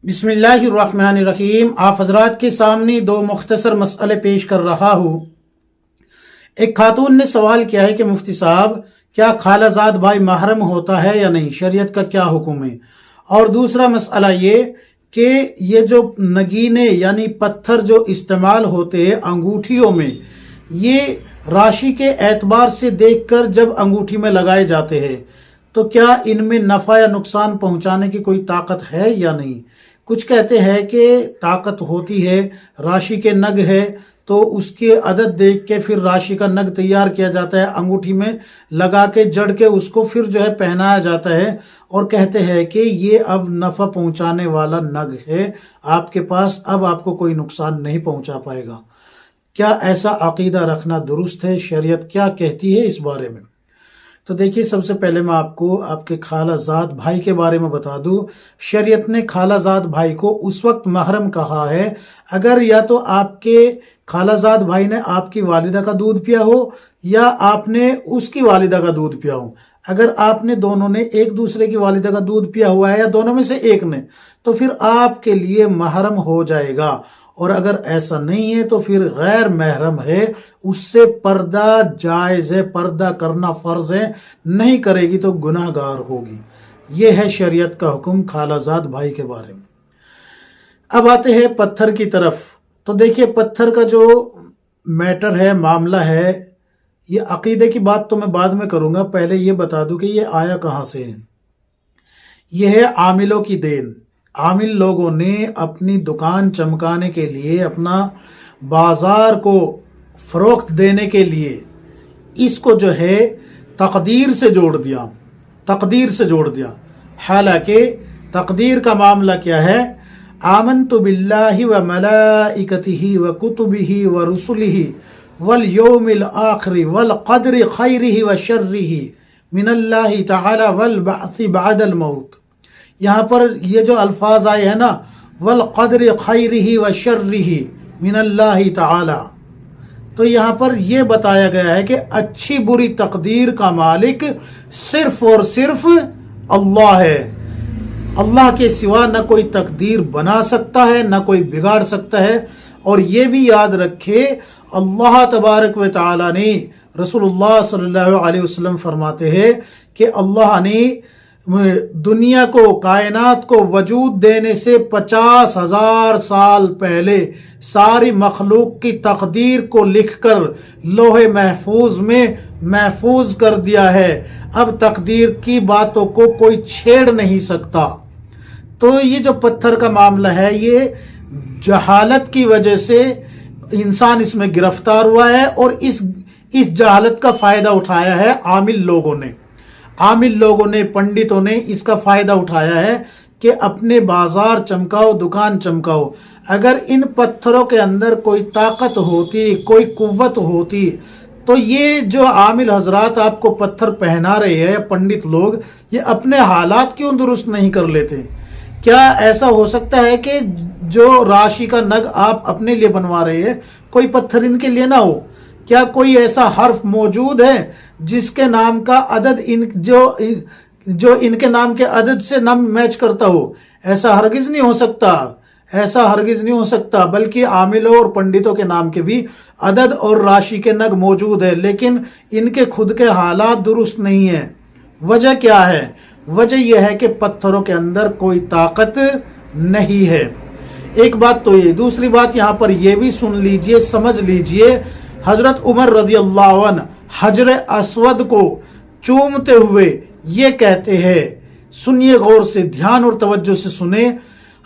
बिस्मिल्लाहिर्रहमानिर्रहीम। आप हजरात के सामने दो मुख्तसर मसले पेश कर रहा हूँ। एक खातून ने सवाल किया है कि मुफ्ती साहब, क्या खालाजाद भाई महरम होता है या नहीं, शरीयत का क्या हुक्म है। और दूसरा मसला ये कि ये जो नगीने यानी पत्थर जो इस्तेमाल होते हैं अंगूठियों में, ये राशि के एतबार से देखकर जब अंगूठी में लगाए जाते हैं तो क्या इनमें नफ़ा या नुकसान पहुंचाने की कोई ताकत है या नहीं। कुछ कहते हैं कि ताकत होती है, राशि के नग है तो उसकी अदद देख के फिर राशि का नग तैयार किया जाता है, अंगूठी में लगा के जड़ के उसको फिर जो है पहनाया जाता है, और कहते हैं कि ये अब नफ़ा पहुंचाने वाला नग है आपके पास, अब आपको कोई नुकसान नहीं पहुंचा पाएगा। क्या ऐसा अकीदा रखना दुरुस्त है? शरीयत क्या कहती है इस बारे में? तो देखिए, सबसे पहले मैं आपको आपके खालाजाद भाई के बारे में बता दूं। शरीयत ने खालाजाद भाई को उस वक्त महरम कहा है अगर या तो आपके खालाजाद भाई ने आपकी वालिदा का दूध पिया हो या आपने उसकी वालिदा का दूध पिया हो। अगर आपने दोनों ने एक दूसरे की वालिदा का दूध पिया हुआ है या दोनों में से एक ने, तो फिर आपके लिए महरम हो जाएगा। और अगर ऐसा नहीं है तो फिर गैर महरम है, उससे पर्दा जायज है, पर्दा करना फर्ज है, नहीं करेगी तो गुनाहगार होगी। यह है शरीयत का हुक्म खालाजाद भाई के बारे में। अब आते हैं पत्थर की तरफ। तो देखिए, पत्थर का जो मैटर है, मामला है, ये अकीदे की बात तो मैं बाद में करूंगा, पहले ये बता दूं कि ये आया कहां से है। यह है आमिलों की देन। आमिल लोगों ने अपनी दुकान चमकाने के लिए, अपना बाजार को फरोख्त देने के लिए इसको जो है तकदीर से जोड़ दिया, तकदीर से जोड़ दिया। हालांकि तकदीर का मामला क्या है, आमन्तु बिल्लाहि व मलाइकतिही व कुतुबिही व रुसुलिही वल यौमिल आखिरी वल क़द्रि खैरिही व शर्रिही मिनल्लाहि तआला वल बअसी बअदल मौत। यहाँ पर ये जो अल्फाज आए हैं ना, वल क़द्रि खैरिही व शर्रिही मिनल्लाहि तआला, तो यहाँ पर ये बताया गया है कि अच्छी बुरी तकदीर का मालिक सिर्फ और सिर्फ अल्लाह है। अल्लाह के सिवा न कोई तकदीर बना सकता है, न कोई बिगाड़ सकता है। और ये भी याद रखे, अल्लाह तबारक व तआला ने, रसूलुल्लाह सल्लल्लाहु अलैहि वसल्लम फरमाते हैं कि अल्लाह ने दुनिया को, कायनात को वजूद देने से 50,000 साल पहले सारी मखलूक की तकदीर को लिखकर लोहे महफूज में महफूज कर दिया है। अब तकदीर की बातों को कोई छेड़ नहीं सकता। तो ये जो पत्थर का मामला है, ये जहालत की वजह से इंसान इसमें गिरफ्तार हुआ है और इस जहालत का फायदा उठाया है आमिल लोगों ने। आमिल लोगों ने, पंडितों ने इसका फायदा उठाया है कि अपने बाजार चमकाओ, दुकान चमकाओ। अगर इन पत्थरों के अंदर कोई ताकत होती, कोई कुव्वत होती, तो ये जो आमिल हजरात आपको पत्थर पहना रहे हैं, पंडित लोग, ये अपने हालात क्यों दुरुस्त नहीं कर लेते? क्या ऐसा हो सकता है कि जो राशि का नग आप अपने लिए बनवा रहे हैं, कोई पत्थर इनके लिए ना हो? क्या कोई ऐसा हर्फ मौजूद है जिसके नाम का अदद जो इनके नाम के अदद से न मैच करता हो? ऐसा हरगिज नहीं हो सकता, ऐसा हरगिज नहीं हो सकता। बल्कि आमिलों और पंडितों के नाम के भी अदद और राशि के नग मौजूद है, लेकिन इनके खुद के हालात दुरुस्त नहीं है। वजह क्या है? वजह यह है कि पत्थरों के अंदर कोई ताकत नहीं है। एक बात तो ये। दूसरी बात यहाँ पर यह भी सुन लीजिए, समझ लीजिए, हजरत उमर रज़ी अल्लाह अन्हु हजर अस्वद को चूमते हुए ये कहते हैं, सुनिए गौर से, ध्यान और तवज्जो से सुने।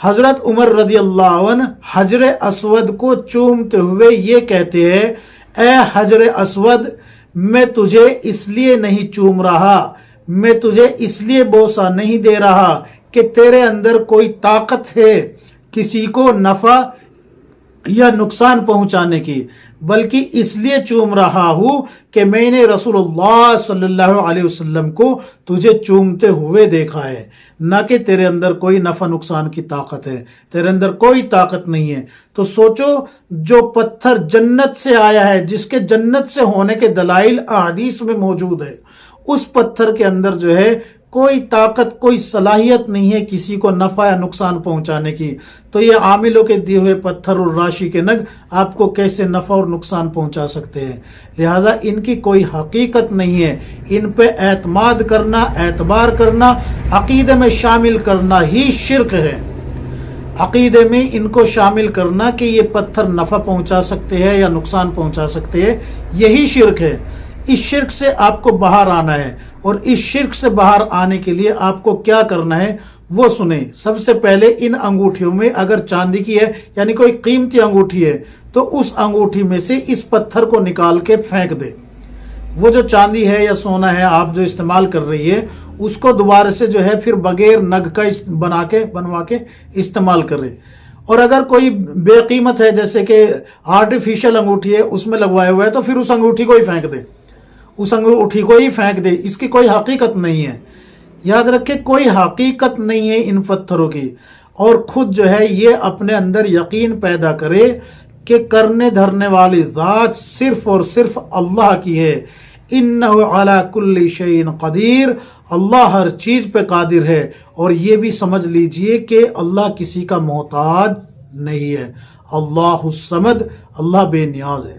हजरत उमर रज़ी अल्लाह अन्हु हजर अस्वद को चूमते हुए ये कहते हैं, ए हजर अस्वद, मैं तुझे इसलिए नहीं चूम रहा, मैं तुझे इसलिए बोसा नहीं दे रहा कि तेरे अंदर कोई ताकत है किसी को नफा या नुकसान पहुंचाने की, बल्कि इसलिए चूम रहा हूं कि मैंने रसूलुल्लाह सल्लल्लाहु अलैहि वसल्लम को तुझे चूमते हुए देखा है, न कि तेरे अंदर कोई नफा नुकसान की ताकत है। तेरे अंदर कोई ताकत नहीं है। तो सोचो, जो पत्थर जन्नत से आया है, जिसके जन्नत से होने के दलाइल अहादीस में मौजूद है, उस पत्थर के अंदर जो है کوئی طاقت کوئی صلاحیت نہیں ہے کسی کو نفع یا نقصان پہنچانے کی، تو یہ عاملوں کے دیے ہوئے پتھر اور راشی کے نگ آپ کو کیسے نفع اور نقصان پہنچا سکتے ہیں؟ لہذا ان کی کوئی حقیقت نہیں ہے، ان پہ اعتماد کرنا، اعتبار کرنا، عقیدے میں شامل کرنا ہی شرک ہے۔ عقیدے میں ان کو شامل کرنا کہ یہ پتھر نفع پہنچا سکتے ہیں یا نقصان پہنچا سکتے ہیں، یہی شرک ہے۔ اس شرک سے آپ کو باہر آنا ہے، اور اس شرک سے باہر آنے کے لیے آپ کو کیا کرنا ہے وہ سنیں۔ سب سے پہلے ان انگوٹھیوں میں اگر چاندی کی ہے یعنی کوئی قیمتی انگوٹھی ہے تو اس انگوٹھی میں سے اس پتھر کو نکال کے پھینک دے۔ وہ جو چاندی ہے یا سونا ہے آپ جو استعمال کر رہی ہے اس کو دوبارہ سے جو ہے پھر بغیر نگ کا بنوا کے استعمال کرے۔ اور اگر کوئی بے قیمت ہے جیسے کہ آرٹیفیشل انگوٹھی ہے اس میں لگوائے ہوا ہے تو پھر اس انگوٹھی کو ہی پھینک دے، اس انگوٹھی کو ہی پھینک دے، اس کی کوئی حقیقت نہیں ہے۔ یاد رکھے کوئی حقیقت نہیں ہے ان پتھروں کی، اور خود جو ہے یہ اپنے اندر یقین پیدا کرے کہ کرنے دھرنے والی ذات صرف اور صرف اللہ کی ہے۔ انہ علی کل شیء قدیر، اللہ ہر چیز پہ قادر ہے۔ اور یہ بھی سمجھ لیجئے کہ اللہ کسی کا محتاج نہیں ہے۔ اللہ الصمد، اللہ بے نیاز ہے۔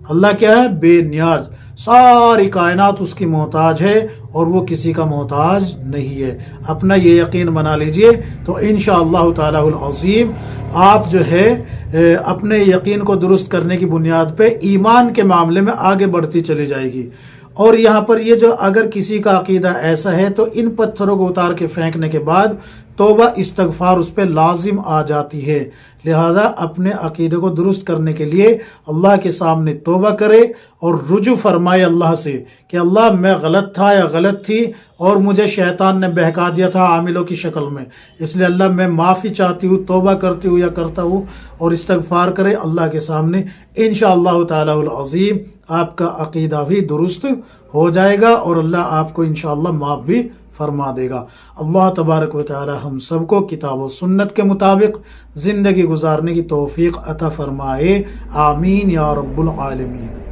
اللہ کیا ہے؟ بے نیاز، ساری کائنات اس کی محتاج ہے اور وہ کسی کا محتاج نہیں ہے۔ اپنا یہ یقین بنا لیجئے تو انشاءاللہ تعالی العظیم آپ جو ہے اپنے یقین کو درست کرنے کی بنیاد پہ ایمان کے معاملے میں آگے بڑھتی چلی جائے گی۔ اور یہاں پر یہ جو اگر کسی کا عقیدہ ایسا ہے تو ان پتھروں کو اتار کے پھینکنے کے بعد توبہ استغفار اس پہ لازم آ جاتی ہے۔ لہذا اپنے عقیدے کو درست کرنے کے لیے اللہ کے سامنے توبہ کرے اور رجوع فرمائے اللہ سے کہ اللہ میں غلط تھا یا غلط تھی اور مجھے شیطان نے بہکا دیا تھا عاملوں کی شکل میں، اس لیے اللہ میں معافی چاہتی ہوں، توبہ کرتی ہوں یا کرتا ہوں، اور استغفار کرے اللہ کے سامنے۔ انشاءاللہ تعالی العظیم آپ کا عقیدہ بھی درست ہو جائے گا اور اللہ آپ کو انشاءاللہ معاف بھی فرما دے گا۔ اللہ تبارک و تعالی ہم سب کو کتاب و سنت کے مطابق زندگی گزارنے کی توفیق عطا فرمائے، آمین یا رب العالمین۔